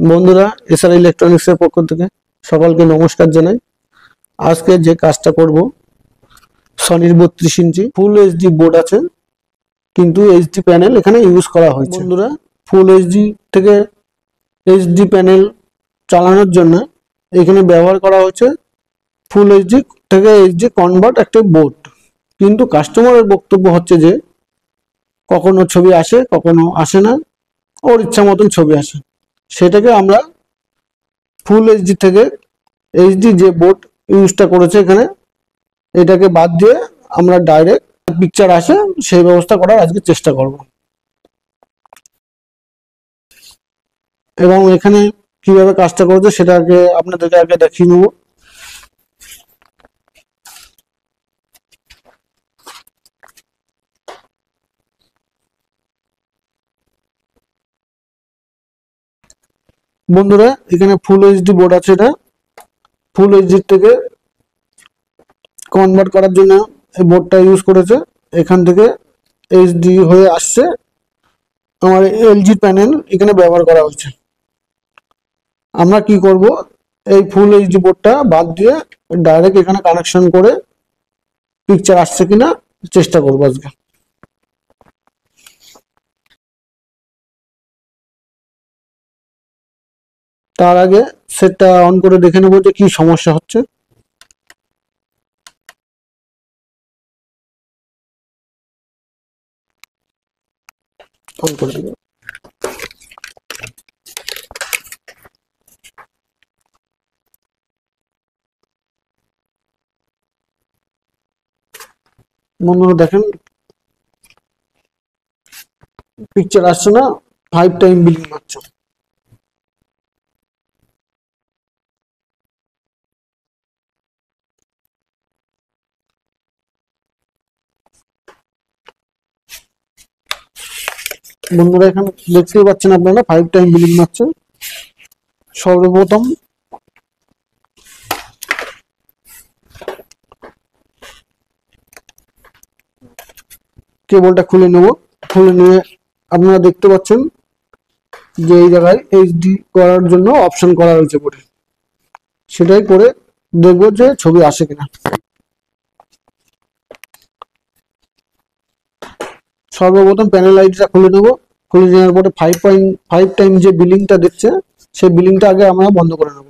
বন্ধুরা, এসআর ইলেকট্রনিক্সের পক্ষ থেকে সকলকে নমস্কার জানাই। আজকে যে কাজটা করব, সনির 32 ইঞ্চি ফুল এইচডি বোর্ড আছে, কিন্তু এইচডি প্যানেল এখানে ইউজ করা হয়েছে। বন্ধুরা, ফুল এইচডি থেকে এইচডি প্যানেল চালানোর জন্য এখানে ব্যবহার করা হয়েছে ফুল এইচডি থেকে এইচডি কনভার্ট একটা বোর্ড। কিন্তু কাস্টমারের বক্তব্য হচ্ছে যে কখনো ছবি আসে, কখনো আসে না, ওর ইচ্ছা মতন ছবি আসে। সেটাকে আমরা ফুল এইচডি থেকে এইচডি যে বোর্ড ইউজটা করেছে এখানে, এটাকে বাদ দিয়ে আমরা ডাইরেক্ট পিকচার আসে সেই ব্যবস্থা করার আজকে চেষ্টা করব। এবং এখানে কিভাবে কাজটা করেছে সেটাকে আপনাদেরকে আগে দেখিয়ে নেব। বন্ধুরা, এখানে ফুল এইচডি বোর্ড আছে, এটা ফুল এইচডি থেকে কনভার্ট করার জন্য এই বোর্ডটা ইউজ করেছে। এখান থেকে এইচডি হয়ে আসছে আমার এলজি প্যানেল এখানে ব্যবহার করা হয়েছে। আমরা কি করব, এই ফুল এইচডি বোর্ডটা বাদ দিয়ে ডাইরেক্ট এখানে কানেকশন করে পিকচার আসছে কিনা চেষ্টা করবো আজকে। তার আগে সেটটা অন করে দেখে নেবো যে কি সমস্যা হচ্ছে। অন করে দেবো। বন্ধুরা দেখেন, পিকচার আসছে না, 5 টাইম বিলিং মারছে। বন্ধুরা, এখানে দেখতেই পাচ্ছেন আপনারা 5 টাইম বিলিং মারছে। সর্বপ্রথম কেবলটা খুলে নেব। খুলে নিয়ে আপনারা দেখতে পাচ্ছেন যে এই জায়গায় এইচডি করার জন্য অপশন করা রয়েছে বোর্ডে। সেটাই করে দেখবো যে ছবি আসে কিনা। সর্বপ্রথম প্যানেল আইডিটা খুলে নেব। খুলে নেওয়ার পরে 5.5 টাইম যে বিলিংটা দিচ্ছে সেই বিলিংটা আগে আমরা বন্ধ করে নেব।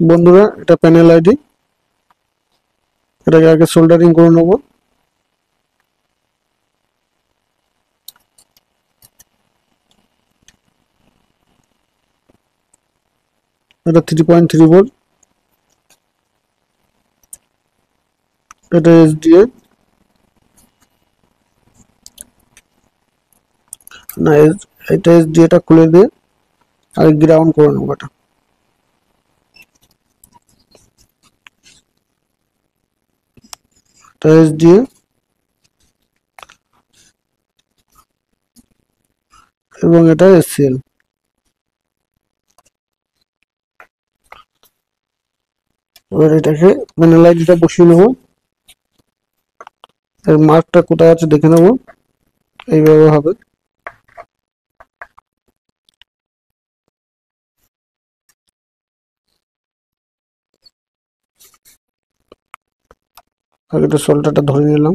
বন্ধুরা, এটা প্যানেল আইডি, এটাকে আগে সোল্ডারিং করে নেব। এটা 3.3 ভোল্ট, এটা এসডিএ না, এটা এসডিএটা খুলে দিয়ে আগে গ্রাউন্ড করে নেবো। এটা এসডিএ এবং এটা এসসিএল। এবার এটাকে প্যানেল আইডিটা বসিয়ে নেব। এর মার্কটা কোথায় আছে দেখে নেব। এইভাবে হবে। আগে এটা সোল্ডারটা ধরে নিলাম।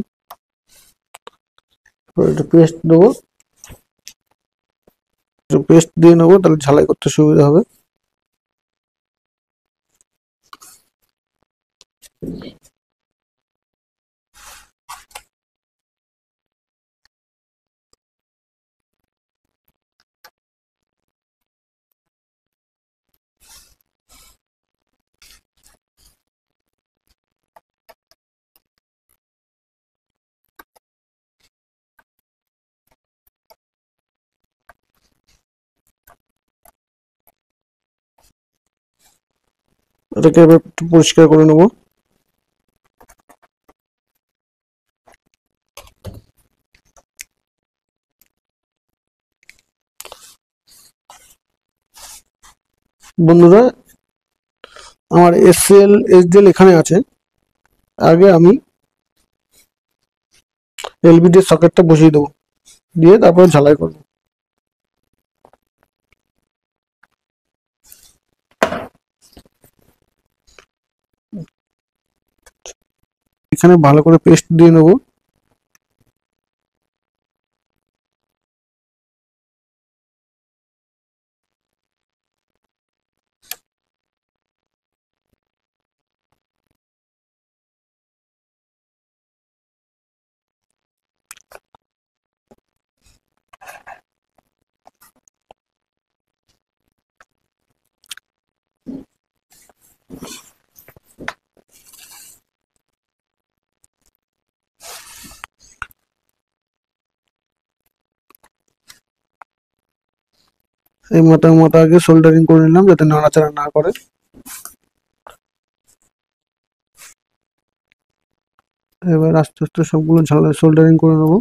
এবার এটা পেস্ট দেবো, পেস্ট দিয়ে নেবো, তাহলে ঝালাই করতে সুবিধা হবে। এটাকে এবার একটু পরিষ্কার করে নেবো। বন্ধুরা আমার এসএল এইচডিএল এখানে আছে। আগে আমি এলবিডি সকেটটা বসিয়ে দেবো, দিয়ে তারপরে ঝালাই করবো। এখানে ভালো করে পেস্ট দিয়ে নেবো। এই মাথা আগে সোল্ডারিং করে নিলাম যাতে নাড়াচাড়া না করে। এবার আস্তে আস্তে সবগুলো সোল্ডারিং করে নেবো।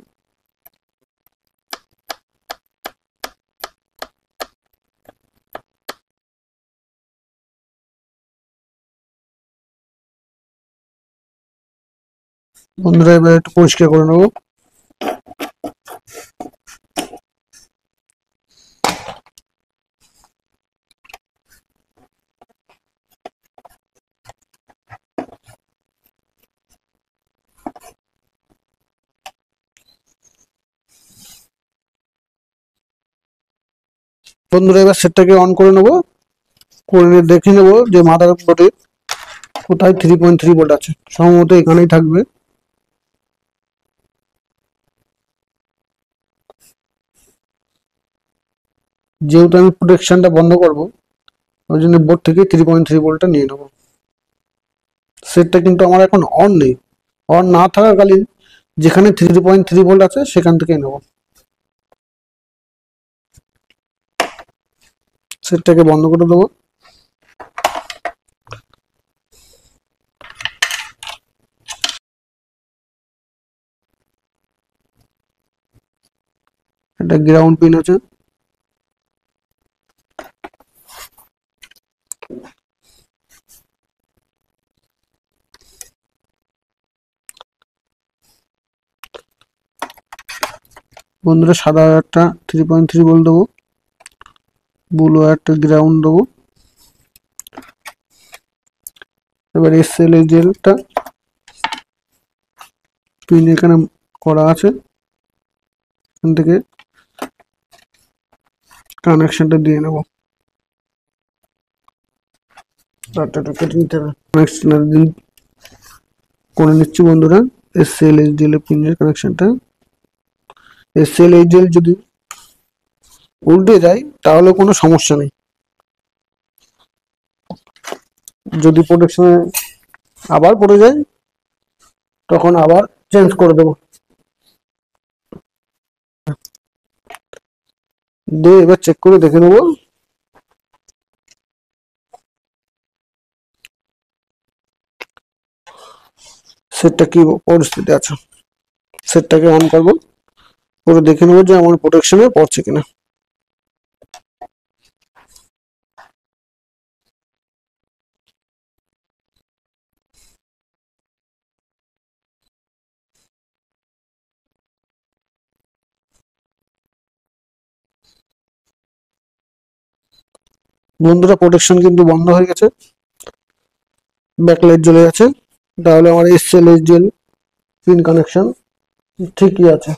বন্ধুরা এবার একটু পরিষ্কার করে নেবো। বন্ধুরা এবার সেটটাকে অন করে নেবো, করে নিয়ে দেখে নেবো যে মাদার বোর্ডে কোথায় 3.3 ভোল্ট আছে। সম্ভবত এখানেই থাকবে। যেহেতু আমি প্রোটেকশনটা বন্ধ করবো, ওই জন্য বোর্ড থেকে 3.3 ভোল্টটা নিয়ে নেবো। সেটটা কিন্তু আমার এখন অন নেই, অন না থাকাকালীন যেখানে 3.3 ভোল্ট আছে সেখান থেকে নেবো। সেটটাকে বন্ধ করে দেবো। একটা গ্রাউন্ড পিন আছে, বন্ধুরা সাদা একটা 3.3 ভোল্ট দেবো, ব্লু একটা গ্রাউন্ড দেবো। এবার এসএল এই জেলটা পিন এখানে করা আছে, এখান থেকে কানেকশনটা দিয়ে নেব। কানেকশন করে নিচ্ছি বন্ধুরা। এসএল এইচডিএল পিনের কানেকশনটা। এসএল এইচডিএল যদি উল্টে যায় তাহলে কোনো সমস্যা নেই, যদি প্রোটেকশনে আবার পড়ে যায় তখন আবার চেঞ্জ করে দেবো। দিয়ে এবার চেক করে দেখে নেবো সেটটা কি পরিস্থিতি আছে। সেটটাকে অন করবো, পুরো দেখে নেবো যে আমার প্রোটেকশনে পড়ছে কিনা। বন্ধুরা প্রোটেকশন কিন্তু বন্ধ হয়ে গেছে, ব্যাকলাইট জ্বলে গেছে, তাহলে আমার এসএল এইচডিএল পিন কানেকশন ঠিকই আছে।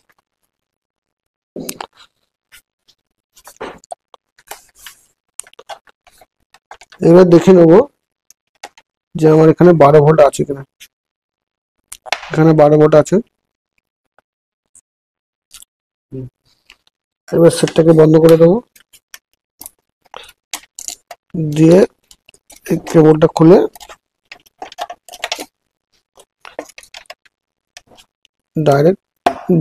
এবার দেখে নেবো যে আমার এখানে 12 ভোল্ট আছে কিনা। এখানে 12 ভোল্ট আছে। এবার সেটটাকে বন্ধ করে দেবো, দিয়ে এই কেবলটা খুলে ডাইরেক্ট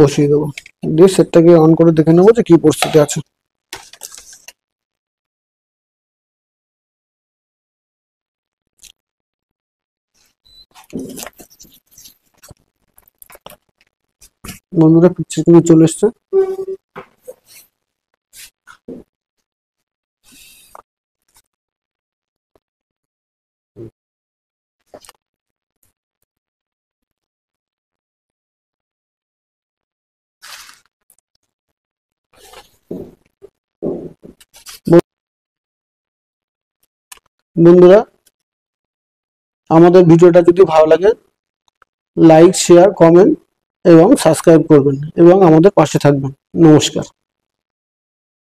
বসিয়ে দেবো, দিয়ে সেটটাকে অন করে দেখে নেবো যে কি পরিস্থিতি আছে। বন্ধুরা পিকচার থেকে চলে এসছে। বন্ধুরা, আমাদের ভিডিওটা যদি ভালো লাগে লাইক, শেয়ার, কমেন্ট এবং সাবস্ক্রাইব করবেন এবং আমাদের পাশে থাকবেন। নমস্কার।